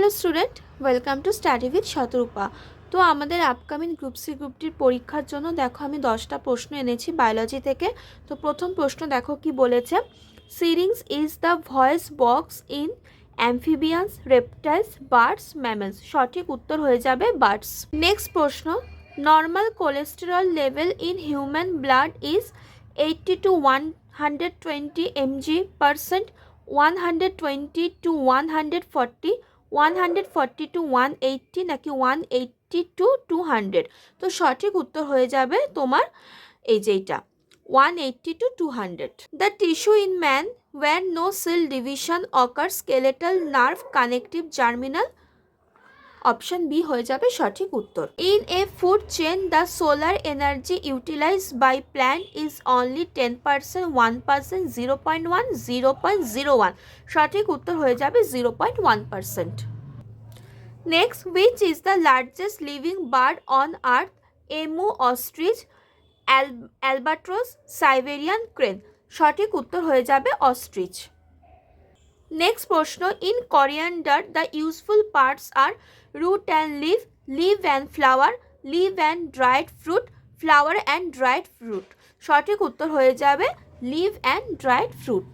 Hello student, welcome to study with Shatarupa. তো আমাদের upcoming group C গ্রুপটির পরীক্ষার জন্য দেখো আমি 10টা প্রশ্ন এনেছি বায়োলজি থেকে। তো প্রথম প্রশ্ন দেখো কি বলেছে, syrinx is the voice box in amphibians, reptiles, birds, mammals. সঠিক উত্তর হয়ে যাবে বার্ডস। নেক্সট প্রশ্ন, normal cholesterol level in human blood is 80 to 120 mg/%, 120 to 140, 140 to 180 নাকি 180 to 200। তো সঠিক উত্তর হয়ে যাবে তোমার এই যেটা 180 to 200। The tissue in man where no cell division occurs, skeletal, nerve, connective, germinal। Option B হয়ে যাবে সঠিক উত্তর। In a food chain the solar energy utilize by plant is only 10%, 1%, 0.1, 0.01। সঠিক উত্তর হয়ে যাবে 0.1%। Next, which is the largest living bird on earth? Emu, ostrich, albatross, Siberian crane. সঠিক উত্তর হয়ে যাবে অস্ট্রিচ। নেক্সট প্রশ্ন, in coriander the useful parts R root and leaf, leaf and flower, leaf and dried fruit, flower and dried fruit। সঠিক উত্তর হয়ে যাবে leaf and dried fruit।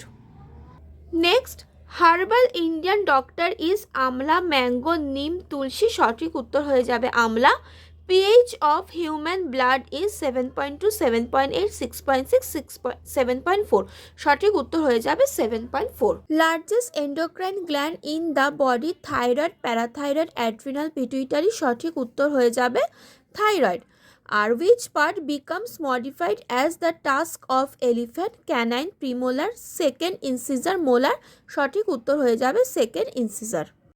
Next, herbal Indian doctor is Amla, mango, নিম, তুলসী। সঠিক উত্তর হয়ে যাবে আমলা। pH of human blood is 7.2, 7.8, 6.6, 7.4। সঠিক উত্তর হয়ে যাবে 7.4। Largest endocrine gland in the body, thyroid, parathyroid, adrenal, pituitary. সঠিক উত্তর হয়ে যাবে থাইরয়েড। আর which part becomes modified as the task of elephant? canine, premolar, second incisor, molar। সঠিক উত্তর হয়ে যাবে সেকেন্ড ইনসিজার।